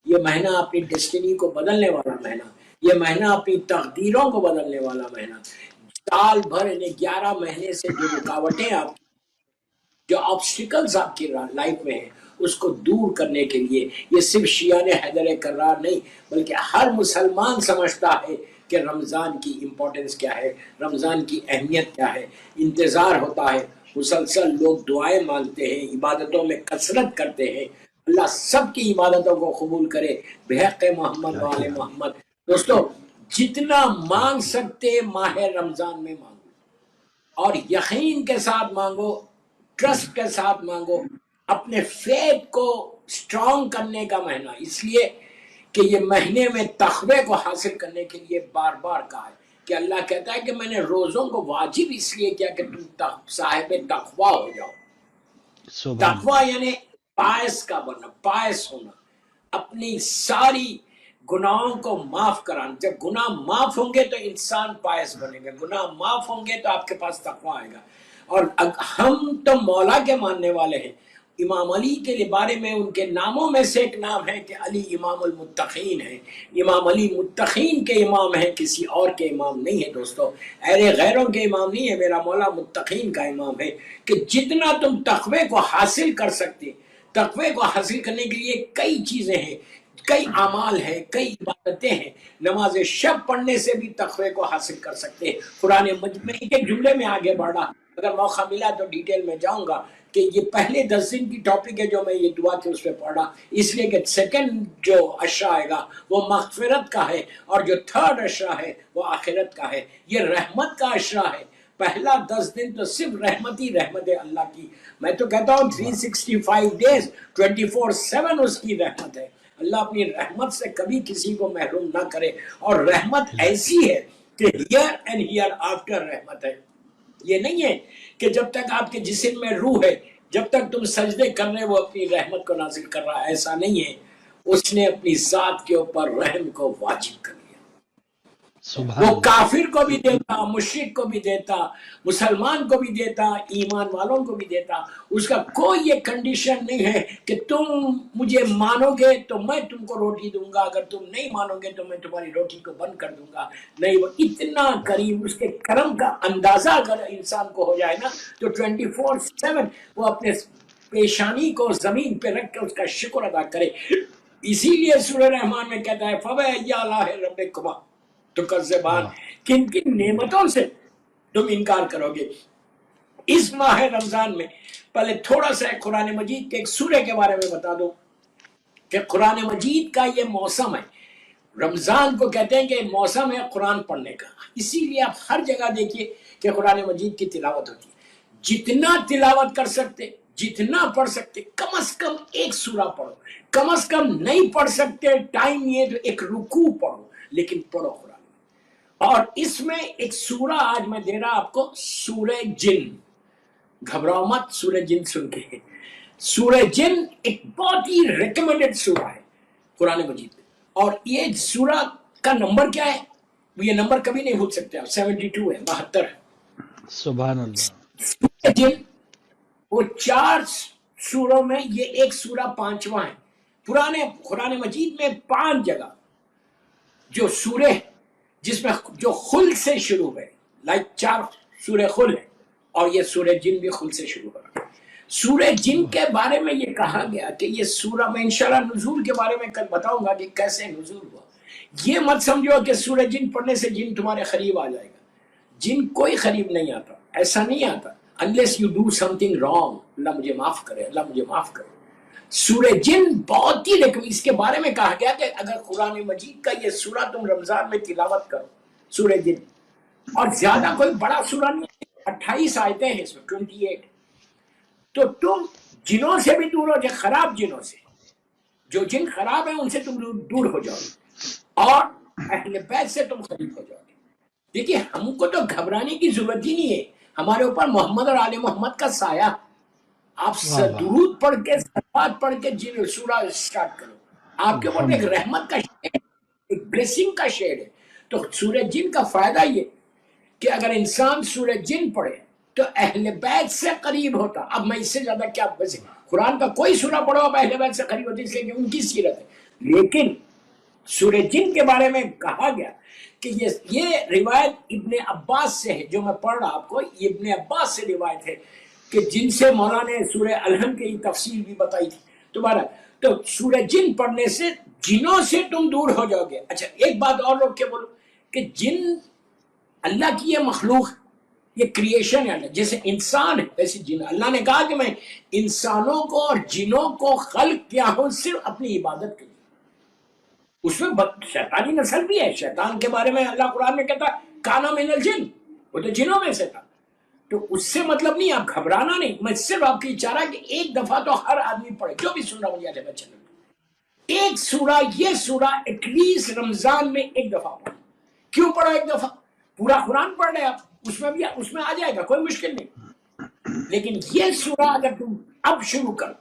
یہ مہینہ اپنی ڈیسٹینی کو بدلنے والا مہینہ، یہ مہینہ اپنی تقدیروں کو بدلنے والا مہینہ۔ سال بھر یعنی 11 مہینے سے جو رکاوٹیں آپ جو آبسٹیکلز آپ کی لائف میں ہیں اس کو دور کرنے کے لیے، یہ صرف شیعہ حیدر کرار نہیں بلکہ ہر مسلمان سمجھتا ہے کہ رمضان کی امپورٹنس کیا ہے، رمضان کی اہمیت کیا ہے، انتظار ہوتا ہے، مسلسل لوگ دعائیں مانگتے ہیں، عبادتوں میں کثرت کرتے ہیں۔ اللہ سب کی عبادتوں کو قبول کرے بحق محمد وآل محمد۔ دوستو جتنا مانگ سکتے ماہ رمضان میں مانگو، اور یقین کے ساتھ مانگو، ٹرسٹ کے ساتھ مانگو، اپنے فیتھ کو سٹرونگ کرنے کا مہینہ، اس لیے کہ یہ مہینے میں تقوی کو حاصل کرنے کے لیے بار بار کہا ہے کہ اللہ کہتا ہے کہ میں نے روزوں کو واجب اس لیے کیا کہ تم صاحب تقوی ہو جاؤ۔ تقوی یعنی پائس کا بننا، پائس ہونا، اپنی ساری گناہوں کو معاف کرانا۔ جب گناہ معاف ہوں گے تو انسان پائس بنے گا، گناہ معاف ہوں گے تو آپ کے پاس تقوی آئے گا۔ اور ہم تو مولا کے ماننے والے ہیں۔ امام علی کے بارے میں ان کے ناموں میں سے ایک نام ہے کہ علی امام المتقین ہے۔ امام علی متقین کے امام ہیں، کسی اور کے امام نہیں ہے دوستو، غیروں کے امام نہیں ہے، میرا مولا متقین کا امام ہے۔ کہ جتنا تم تقوی کو حاصل کر سکتے، تقوی کو حاصل کرنے کے لیے کئی چیزیں ہیں، کئی اعمال ہیں، کئی عبادتیں ہیں۔ نماز شب پڑھنے سے بھی تقوی کو حاصل کر سکتے ہیں۔ قرآن مجید میں ایک جملے میں آگے بڑھا، اگر موقع ملا تو ڈیٹیل میں جاؤں گا کہ یہ پہلے 10 دن کی ٹاپک ہے جو میں یہ دعا کے اس پہ پڑھا، اس لیے کہ سیکنڈ جو عشرہ آئے گا وہ مغفرت کا ہے، اور جو تھرڈ عشرہ ہے وہ آخرت کا ہے۔ یہ رحمت کا عشرہ ہے۔ پہلا 10 دن تو صرف رحمت ہی رحمت ہے اللہ کی۔ میں تو کہتا ہوں 365 ڈیز 24/7 اس کی رحمت ہے۔ اللہ اپنی رحمت سے کبھی کسی کو محروم نہ کرے، اور رحمت ایسی ہے کہ ہیئر اینڈ ہیئر آفٹر رحمت ہے۔ یہ نہیں ہے کہ جب تک آپ کے جسم میں روح ہے، جب تک تم سجدے کر رہے وہ اپنی رحمت کو نازل کر رہا ہے، ایسا نہیں ہے۔ اس نے اپنی ذات کے اوپر رحم کو واجب کر دیا۔ وہ کافر کو بھی دیتا، مشرک کو بھی دیتا، مسلمان کو بھی دیتا، ایمان والوں کو بھی دیتا۔ اس کا کوئی یہ کنڈیشن نہیں ہے کہ تم مجھے مانو گے تو میں تم کو روٹی دوں گا، اگر تم نہیں مانو گے تو میں تمہاری روٹی کو بند کر دوں گا۔ نہیں، وہ اتنا کریم، اس کے کرم کا اندازہ اگر انسان کو ہو جائے نا تو 24/7 وہ اپنے پیشانی کو زمین پہ رکھ کے اس کا شکر ادا کرے۔ اسی لیے سورہ رحمان میں کہتا ہے فَبِأَيِّ آلَاءِ رَبِّكُمَا تُكَذِّبَانِ، کن کن نعمتوں سے تم انکار کرو گے۔ اس ماہ رمضان میں پہلے تھوڑا سا قرآن مجید کے ایک سورے کے بارے میں بتا دو کہ قرآن مجید کا یہ موسم ہے، رمضان کو کہتے ہیں کہ موسم ہے قرآن پڑھنے کا۔ اسی لیے آپ ہر جگہ دیکھیے کہ قرآن مجید کی تلاوت ہوتی ہے۔ جتنا تلاوت کر سکتے، جتنا پڑھ سکتے، کم از کم ایک سورہ پڑھو، کم از کم نہیں پڑھ سکتے ٹائم یہ تو ایک رکوع پڑھو، لیکن پڑھو قرآن۔ اور اس میں ایک سورہ آج میں دے رہا آپ کو، سورہ جن۔ گھبراؤ مت سورہ جن سن کے۔ سورہ جن ایک بہت ہی ریکمنڈڈ سورہ ہے قرآن مجید میں، اور یہ سورہ کا نمبر کیا ہے؟ یہ نمبر کبھی نہیں بھول سکتے آپ، 72 ہے، 72 ہے۔ سبحان اللہ۔ سورہ جن وہ 4 سوروں میں یہ ایک سورہ 5واں ہے۔ پرانے قرآن مجید میں 5 جگہ جو سورہ جس میں جو خل سے شروع ہے، لائک 4 سورہ خل ہے، اور یہ سورہ جن بھی خل سے شروع ہو رہا ہے۔ سورہ جن کے بارے میں یہ کہا گیا کہ یہ سورہ، میں انشاءاللہ نزول کے بارے میں کل بتاؤں گا کہ کیسے نزول ہوا۔ یہ مت سمجھو کہ سورہ جن پڑھنے سے جن تمہارے قریب آ جائے گا۔ جن کوئی قریب نہیں آتا، ایسا نہیں آتا، unless you do something wrong۔ اللہ مجھے معاف کرے، اللہ مجھے معاف کرے۔ سورہ جن بہت ہی لیکن اس کے بارے میں کہا گیا کہ اگر قرآن مجید کا یہ سورہ تم رمضان میں تلاوت کرو، سورہ جن، اور زیادہ کوئی بڑا سورہ نہیں ہے، 28 آیتیں ہیں اس میں، 28، تو تم جنوں سے بھی دور ہو جائے، خراب جنوں سے، جو جن خراب ہیں ان سے تم دور ہو جاؤ گے، اور اہل بیت سے تم قریب ہو جاؤ گے۔ دیکھیے ہم کو تو گھبرانے کی ضرورت ہی نہیں ہے، ہمارے اوپر محمد اور آل محمد کا سایہ۔ آپ درود پڑھ کے، صلوات پڑھ کے جن سورہ اسٹارٹ کرو، آپ کے اوپر ایک رحمت کا شیڈ، ایک بلیسنگ کا شیڈ ہے۔ تو سورہ جن کا فائدہ یہ کہ اگر انسان سورہ جن پڑھے تو اہل بیت سے قریب ہوتا۔ اب میں اس سے زیادہ کیا، ویسے قرآن کا کوئی سورہ پڑھو اب اہل بیت سے قریب ہوتی، اس لیے کہ ان کی سیرت ہے۔ لیکن سورہ جن کے بارے میں کہا گیا کہ یہ روایت ابن عباس سے ہے، جو میں پڑھ رہا آپ کو، یہ ابن عباس سے روایت ہے کہ جن سے مولانا نے سورہ الحم کی تفصیل بھی بتائی تھی تمہارا. تو سورہ جن پڑھنے سے جنوں سے تم دور ہو جاؤ گے. اچھا ایک بات اور روک کے بولو کہ جن اللہ کی یہ مخلوق، یہ کریشن ہے اللہ، جیسے انسان ہے ویسے جن. اللہ نے کہا کہ میں انسانوں کو اور جنوں کو خلق کیا ہوں صرف اپنی عبادت کے لیے. اس میں شیطانی نسل بھی ہے. شیطان کے بارے میں اللہ قرآن میں کہتا ہے کانا من الجن، وہ تو جنوں میں سے تھا. تو اس سے مطلب نہیں، آپ گھبرانا نہیں. میں صرف آپ کی چاہ کہ ایک دفعہ تو ہر آدمی پڑھے، جو بھی سن رہا مجھے بچے ایک سورہ، یہ سورہ ایٹ لیسٹ رمضان میں ایک دفعہ پڑھو. کیوں پڑھو ایک دفعہ؟ پورا قرآن پڑھ رہے آپ، اس میں آ جائے گا، کوئی مشکل نہیں. لیکن یہ سورہ اگر تم اب شروع کرو،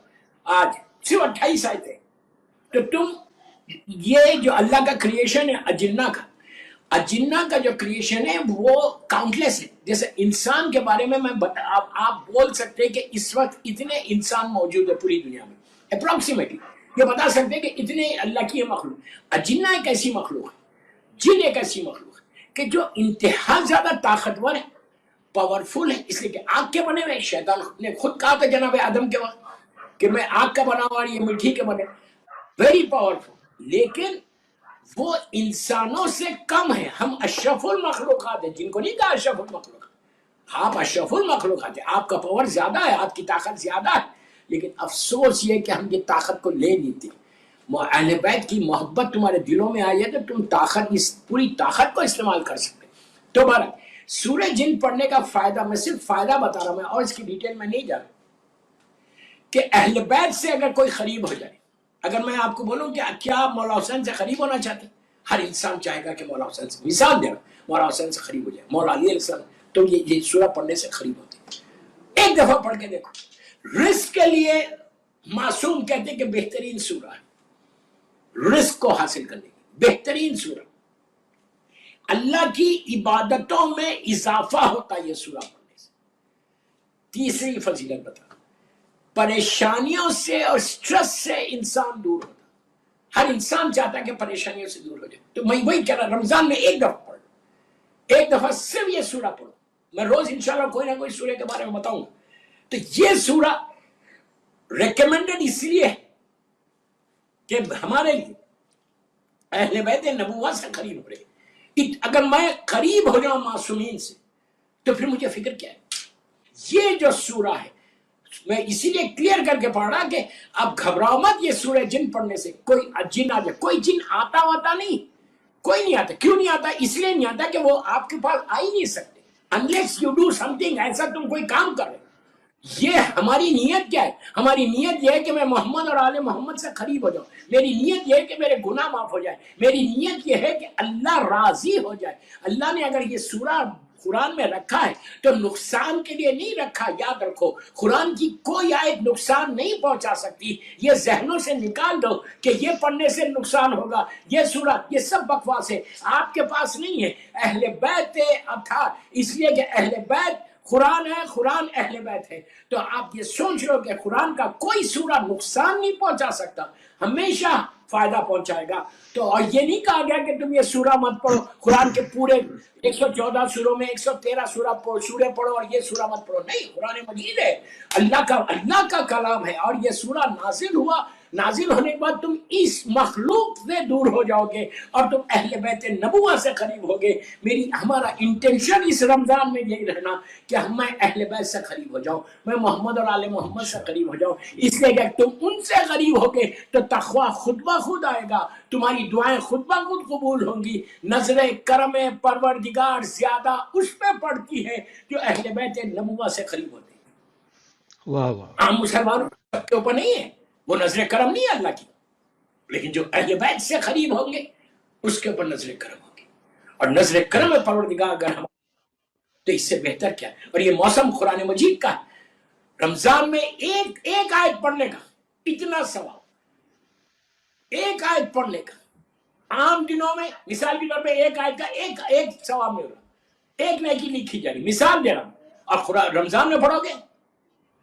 آج صرف 28 آیتیں، تو تم یہ جو اللہ کا کریشن ہے اجنہ کا جو کریشن ہے وہ کاؤنٹلیس ہے. جیسے انسان کے بارے میں آپ بول سکتے ہیں کہ اس وقت اتنے انسان موجود ہے پوری دنیا میں، اپروکسیمیٹلی یہ بتا سکتے ہیں کہ اتنے اللہ کی مخلوق. اجنہ ایک ایسی مخلوق ہے، جن ایک ایسی مخلوق ہے کہ جو انتہا زیادہ طاقتور ہے، پاورفل ہے. اس لیے کہ آگ کے بنے ہوئے. شیطان نے خود کہا تھا جناب آدم کے وقت کہ میں آگ کا بنا ہوا اور یہ مٹی کے بنے، ویری پاورفل. لیکن وہ انسانوں سے کم ہے. ہم اشرف المخلوقات ہیں. جن کو نہیں کہا اشرف المخلوقات، آپ اشرف المخلوقات ہیں. آپ کا پاور زیادہ ہے، آپ کی طاقت زیادہ ہے. لیکن افسوس یہ کہ ہم یہ طاقت کو لے لیتے. اہل بیت کی محبت تمہارے دلوں میں آئی ہے تو تم پوری طاقت کو استعمال کر سکتے. تو بہرحال سورہ جن پڑھنے کا فائدہ، میں صرف فائدہ بتا رہا ہوں، میں اور اس کی ڈیٹیل میں نہیں جا رہا، کہ اہل بیت سے اگر کوئی قریب ہو جائے. اگر میں آپ کو بولوں کہ کیا مولا حسین سے قریب ہونا چاہتے ہیں؟ ہر انسان چاہے گا کہ مولا حسین سے، مثال دے رہا، مولا حسین سے قریب ہو جائے، مولا علی علیہ السلام. تو یہ سورہ پڑھنے سے قریب ہوتے ہیں. ایک دفعہ پڑھ کے دیکھو. رزق کے لیے معصوم کہتے ہیں کہ بہترین سورہ ہے رزق کو حاصل کرنے کی، بہترین سورہ. اللہ کی عبادتوں میں اضافہ ہوتا ہے یہ سورہ پڑھنے سے. تیسری فضیلت بتا، پریشانیوں سے اور سٹریس سے انسان دور ہوتا. ہر انسان چاہتا ہے کہ پریشانیوں سے دور ہو جائے. تو میں وہی کہہ رہا، رمضان میں ایک دفعہ پڑھو، ایک دفعہ صرف یہ سورہ پڑھو. میں روز انشاءاللہ کوئی نہ کوئی سورہ کے بارے میں بتاؤں گا. تو یہ سورہ ریکمینڈڈ اس لیے ہے کہ ہمارے لیے اہل بیت نبوہ سے قریب ہو رہے. اگر میں قریب ہو جاؤں معصومین سے تو پھر مجھے فکر کیا ہے. یہ جو سورہ ہے میں اسی لیے کلیئر کر کے پڑھ رہا کہ اب گھبراؤ مت. یہ سورہ جن پڑھنے سے کوئی جن آ جائے، کوئی جن آتا نہیں، کوئی نہیں آتا. کیوں نہیں آتا؟ اس لیے نہیں آتا کہ وہ آپ کے پاس آ ہی نہیں سکتے unless you do something. ایسا تم کوئی کام کر رہے. یہ ہماری نیت کیا ہے؟ ہماری نیت یہ ہے کہ میں محمد اور آل محمد سے قریب ہو جاؤں. میری نیت یہ ہے کہ میرے گناہ معاف ہو جائے. میری نیت یہ ہے کہ اللہ راضی ہو جائے. اللہ نے اگر یہ سورہ قرآن میں رکھا ہے تو نقصان کے لیے نہیں رکھا. یاد رکھو قرآن کی کوئی آیت نقصان نہیں پہنچا سکتی. یہ ذہنوں سے نکال دو کہ یہ پڑھنے سے نقصان ہوگا. یہ سورہ، یہ سب بکواس ہے، آپ کے پاس نہیں ہے. اہل بیت تھا اس لیے کہ اہل بیت قرآن ہے، قرآن اہل بیت ہے. تو آپ یہ سوچ رہے ہو کہ قرآن کا کوئی سورہ نقصان نہیں پہنچا سکتا، ہمیشہ فائدہ پہنچائے گا. تو اور یہ نہیں کہا گیا کہ تم یہ سورہ مت پڑھو. قرآن کے پورے 114 سوروں میں 113 سورے پڑھو اور یہ سورہ مت پڑھو. نہیں، قرآن مجید ہے، اللہ کا کلام ہے. اور یہ سورہ نازل ہونے کے بعد تم اس مخلوق سے دور ہو جاؤ گے اور تم اہل بیت نبوہ سے قریب ہوگے. ہمارا انٹینشن اس رمضان میں یہی رہنا کہ میں اہل بیت سے قریب ہو جاؤں، میں محمد اور آل محمد سے قریب ہو جاؤں. اس لیے کہ تم ان سے قریب ہوگے تو تقویٰ خود بخود آئے گا، تمہاری دعائیں خود بخود قبول ہوں گی. نظر کرم پروردگار زیادہ اس پہ پڑتی ہے جو اہل بیت نبوہ سے قریب ہوتے ہیں. واہ واہ. عام مسلمانوں کے اوپر نہیں ہے، وہ نظر کرم نہیں ہے اللہ کی. لیکن جو اہل بیت سے قریب ہوں گے اس کے اوپر نظر کرم ہوگی. اور نظر کرم پروردگار اگر ہم، تو اس سے بہتر کیا ہے. اور یہ موسم قرآن مجید کا ہے. رمضان میں ایک آیت پڑھنے کا اتنا ثواب، ایک آیت پڑھنے کا. عام دنوں میں مثال کے طور پہ ایک آیت کا ایک ثواب مل رہا، ایک نیکی لکھی جا رہی. مثال دے رہا ہوں. اور رمضان میں پڑھو گے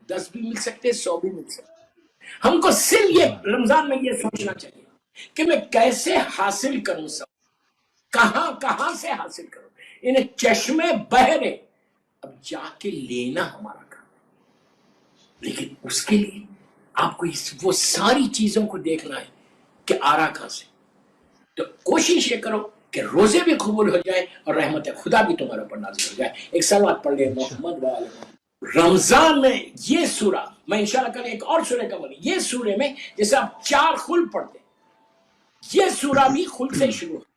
10 بھی مل سکتے، 100 بھی مل سکتے. ہم کو صرف یہ رمضان میں یہ سوچنا چاہیے کہ میں کیسے حاصل کروں سب، کہاں کہاں سے حاصل کروں، انہیں چشمے بہ رہے، اب جا کے لینا ہمارا کام، لیکن اس کے لیے آپ کو وہ ساری چیزوں کو دیکھنا ہے کہ آ رہا کہاں سے. تو کوشش یہ کرو کہ روزے بھی قبول ہو جائے اور رحمت خدا بھی تمہارے اوپر نازل ہو جائے. ایک سلوات پڑھ لیں محمد والے. رمضان میں یہ سورہ، میں انشاءاللہ کل ایک اور سورہ کا بولی، یہ سورہ میں جیسے آپ 4 خل پڑھتے، یہ سورہ بھی خل سے شروع ہے.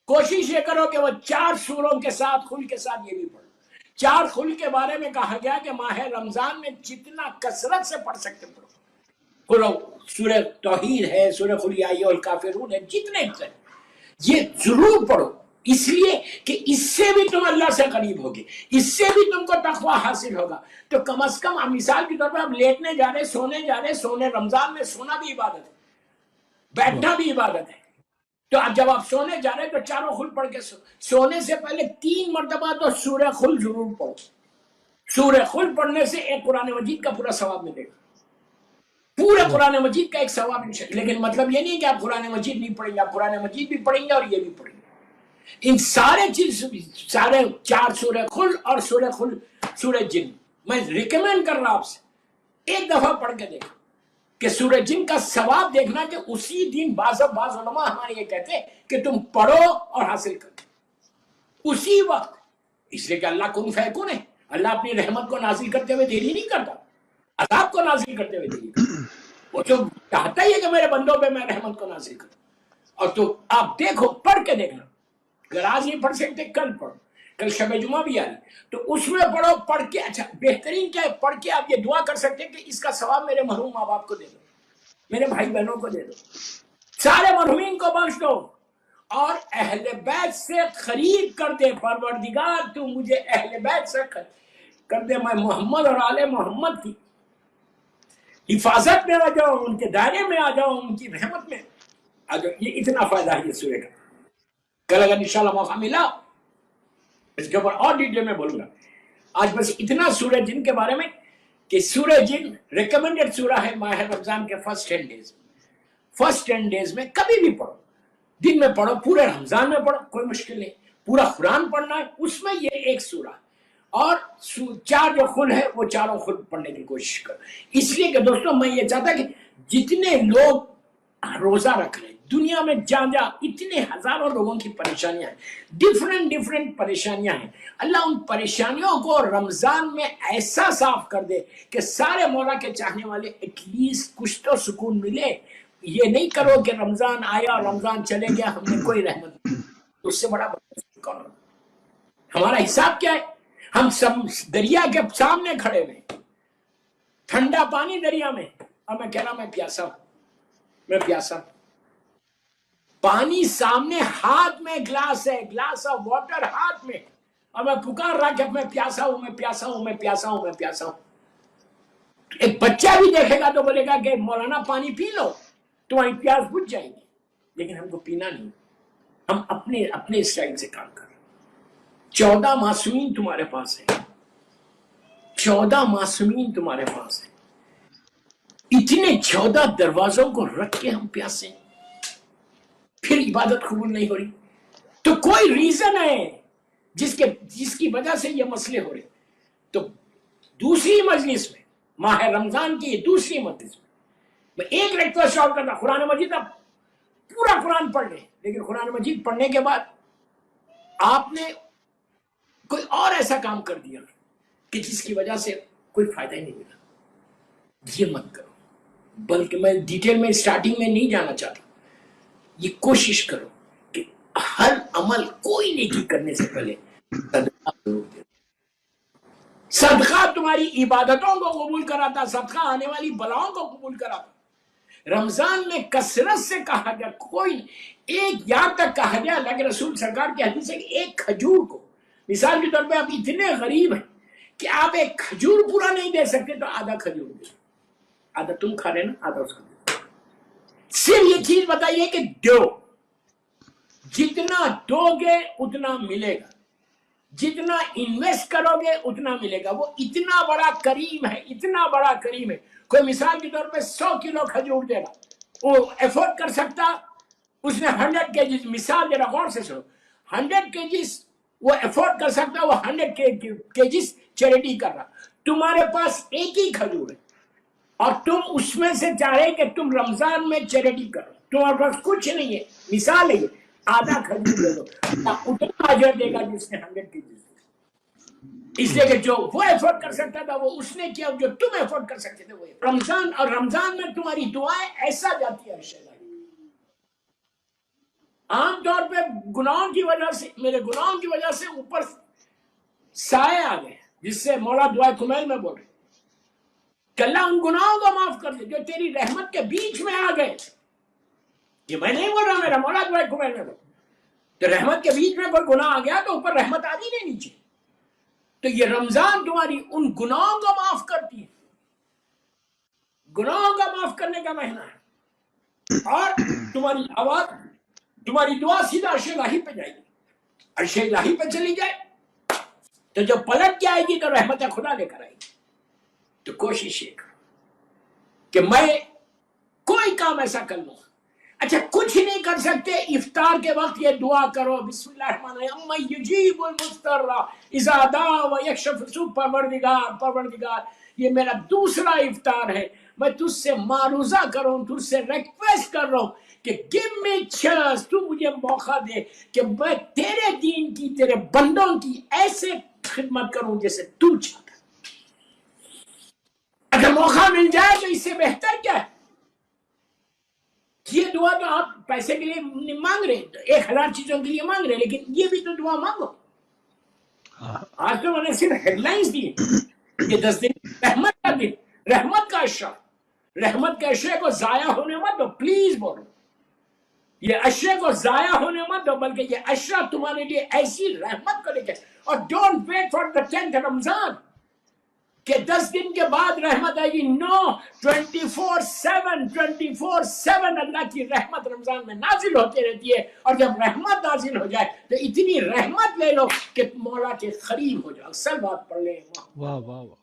کوشش یہ کرو کہ وہ 4 سوروں کے ساتھ خل کے ساتھ یہ بھی پڑھو. 4 خل کے بارے میں کہا گیا کہ ماہ رمضان میں جتنا کثرت سے پڑھ سکتے پڑھو. سورہ توحید ہے، سورہ قل یا ایھا الکافرون ہے، جتنے سے یہ ضرور پڑھو، اس لیے کہ اس سے بھی تم اللہ سے قریب ہوگے، اس سے بھی تم کو تقوی حاصل ہوگا. تو کم از کم مثال کے طور پر آپ لیٹنے جا رہے، سونے جا رہے، سونے رمضان میں سونا بھی عبادت ہے، بیٹھنا بھی عبادت ہے. تو جب آپ سونے جا رہے تو 4 خل پڑھ کے سونے سے پہلے 3 مرتبہ تو سورہ خل ضرور پڑھو. سورہ خل پڑھنے سے ایک قرآن مجید کا پورا ثواب ملے گا، پورے قرآن مجید کا ایک ثواب. لیکن مطلب یہ نہیں کہ آپ قرآن مجید نہیں پڑھیں گے، آپ قرآن مجید بھی پڑھیں گے اور یہ بھی پڑھیں گے. ان سارے چیز، سارے 4 سورہ خل اور سورہ جن، میں ریکمینڈ کر رہا ہوں آپ سے ایک دفعہ پڑھ کے دیکھو کہ سورہ جن کا ثواب دیکھنا کہ اسی دن بعض علماء ہمارے یہ کہتے ہیں کہ تم پڑھو اور حاصل کرو اسی وقت، اس لیے کہ اللہ کن فیکون ہے. اللہ اپنی رحمت کو نازل کرتے ہوئے دیری نہیں کرتا، عذاب کو نازل کرتے ہوئے دیری کرتا. وہ جو چاہتا ہی ہے کہ میرے بندوں پہ میں رحمت کو نازل کروں. اور تو آپ دیکھو، پڑھ کے دیکھنا، اگر آج نہیں پڑھ سکتے کل پڑھو، کل شب جمعہ بھی آ رہی تو اس میں پڑھو. پڑھ کے اچھا بہترین کیا ہے، پڑھ کے آپ یہ دعا کر سکتے ہیں کہ اس کا ثواب میرے محروم ماں باپ کو دے دو، میرے بھائی بہنوں کو دے دو، سارے مرحومین کو بخش دو، اور اہل بیت سے خرید کر دے. پروردگار تو مجھے اہل بیت سے کر دے، میں محمد اور آل محمد کی حفاظت میں آ جاؤں، ان کے دائرے میں آ جاؤں، ان کی رحمت میں آ جاؤں. یہ اتنا فائدہ ہے یہ سورہ کا. کل اگر انشاءاللہ موقع ملا اس کے اوپر اور ڈیٹیل میں بولوں گا. آج بس اتنا سورہ جن کے بارے میں کہ سورہ جن ریکمینڈڈ سورہ ہے ماہ رمضان کے فرسٹ 10 ڈیز. فرسٹ 10 ڈیز میں کبھی بھی پڑھو، دن میں پڑھو، پورے رمضان میں پڑھو، کوئی مشکل نہیں. پورا قرآن پڑھنا ہے، اس میں یہ ایک سورہ، اور 4 جو خل ہے وہ 4 خل پڑھنے کی کوشش کرو. اس لیے کہ دوستوں میں یہ چاہتا کہ جتنے لوگ روزہ رکھ رہے ہیں دنیا میں، جہاں اتنے ہزاروں لوگوں کی پریشانیاں ہیں، ڈیفرنٹ پریشانیاں ہیں. اللہ ان پریشانیوں کو رمضان میں ایسا صاف کر دے کہ سارے مولا کے چاہنے والے ایٹ لیسٹ کچھ تو سکون ملے. یہ نہیں کرو کہ رمضان آیا اور رمضان چلے گیا، ہم نے کوئی رحمت نہیں. اس سے بڑا کون؟ ہمارا حساب کیا ہے؟ ہم سب دریا کے سامنے کھڑے ہوئے، ٹھنڈا پانی دریا میں، اور میں کہہ رہا میں پیاسا ہوں، میں پیاسا ہوں. پانی سامنے، ہاتھ میں گلاس ہے، گلاس آف واٹر ہاتھ میں، اور میں پکار رہا کہ میں پیاسا ہوں، میں پیاسا ہوں، میں پیاسا ہوں، میں پیاسا ہوں. ایک بچہ بھی دیکھے گا تو بولے گا کہ مولانا پانی پی لو، تمہاری پیاس بجھ جائے گی. لیکن ہم کو پینا نہیں، ہم اپنے اسٹائل سے کام کر رہے. 14 معصومین تمہارے پاس ہیں، 14 معصومین تمہارے پاس ہیں. اتنے 14 دروازوں کو رکھ کے ہم پیاسے ہیں، پھر عبادت قبول نہیں ہو رہی. تو کوئی ریزن ہے جس کی وجہ سے یہ مسئلے ہو رہے. تو دوسری مجلس میں، ماہ رمضان کی دوسری مجلس میں ایک ریکویسٹ اور کرنا، قرآن مجید آپ پورا قرآن پڑھ لیں، لیکن قرآن مجید پڑھنے کے بعد آپ نے کوئی اور ایسا کام کر دیا کہ جس کی وجہ سے کوئی فائدہ ہی نہیں ملا، یہ مت کرو. بلکہ میں ڈیٹیل میں سٹارٹنگ میں نہیں جانا چاہتا، یہ کوشش کرو کہ ہر عمل، کوئی نیکی کرنے سے پہلے صدقہ ضرور دے. صدقہ تمہاری عبادتوں کو قبول کراتا، صدقہ آنے والی بلاؤں کو قبول کراتا. رمضان میں کثرت سے کہا گیا، کوئی ایک یاد تک کہا گیا، اللہ کے رسول سرکار کی حدیث ہے کہ ایک کھجور کو، مثال کے طور پہ آپ اتنے غریب ہیں کہ آپ ایک کھجور پورا نہیں دے سکتے تو آدھا کھجور دے، آدھا تم کھا رہے نا، آدھا اس کو دے. صرف یہ چیز بتائیے کہ دو، جتنا دو گے اتنا ملے گا، جتنا انویسٹ کرو گے اتنا ملے گا. وہ اتنا بڑا کریم ہے، اتنا بڑا کریم ہے. کوئی مثال کے طور پہ 100 کلو کھجور دے گا وہ افورڈ کر سکتا، اس نے 100 kgs، مثال ذرا غور سے سنو، 100 kgs وہ افورڈ کر سکتا، وہ 100 kgs چیریٹی کر رہا. تمہارے پاس ایک ہی کھجور ہے اور تم اس میں سے چاہ رہے کہ تم رمضان میں چیریٹی کرو، تمہارے پاس کچھ نہیں ہے، مثال ہے، آدھا کھجور دے دو، اتنا اجر دے گا جس نے 100 kgs دیا. اس لیے کہ جو وہ افورڈ کر سکتا تھا وہ اس نے کیا، جو تم افورڈ کر سکتے تھے وہ. رمضان اور رمضان میں تمہاری دعائیں ایسا جاتی ہے شہزادی. عام طور پہ گناہوں کی وجہ سے، میرے گناہوں کی وجہ سے اوپر سائے آ گئے، جس سے مولا دعائے کمیل میں بول رہے کہ اللہ ان گناہوں کو معاف کر دے جو تیری رحمت کے بیچ میں آ گئے. یہ میں نہیں بول رہا، میرا مولا دعائے کمیل میں بول تو رحمت کے بیچ میں کوئی گناہ آ گیا تو اوپر رحمت آ گئی نہیں نیچے. تو یہ رمضان تمہاری ان گناہوں کو معاف کرتی ہے، گناہوں کا معاف کرنے کا مہینہ ہے. اور تمہاری آواز، تمہاری دعا سیدھا عرش الہی پہ جائے گی. عرش الہی پہ چلی جائے تو جب پلٹ جائے گی تو رحمت خدا لے کر آئے گی. تو کوشش یہ کرو کہ میں کوئی کام ایسا کر لوں. اچھا کچھ نہیں کر سکتے، افطار کے وقت یہ دعا کرو، بسم اللہ الرحمن الرحیم، اما یجیب المضطر اذا دعا ویکشف السوء. پروردگار یہ میرا دوسرا افطار ہے، میں تجھ سے معروضہ کروں، تجھ سے ریکویسٹ کر رہا ہوں کہ گیو می چانس، تو مجھے موقع دے کہ میں تیرے دین کی، تیرے بندوں کی ایسے خدمت کروں جیسے تو چاہتا. اگر موقع مل جائے تو اس سے بہتر کیا ہے. یہ دعا تو آپ پیسے کے لیے نہیں مانگ رہے، 1000 چیزوں کے لیے مانگ رہے، لیکن یہ بھی تو دعا مانگو. آج تو میں نے صرف ہیڈ لائنز دی کہ 10 دن رحمت کا دن، رحمت کا عشرہ، رحمت کے عشرے کو ضائع ہونے مت دو، پلیز بولو. یہ عشرے کو ضائع ہونے مت دو، بلکہ یہ عشرہ تمہارے لیے ایسی رحمت کو لے کے. اور don't wait for the 10th Ramzan کہ 10 دن کے بعد رحمت آئے گی. نو، 24/7 اللہ کی رحمت رمضان میں نازل ہوتی رہتی ہے. اور جب رحمت نازل ہو جائے تو اتنی رحمت لے لو کہ مولا کے قریب ہو جاؤ. سب بات پڑھ لیں. واہ واہ واہ.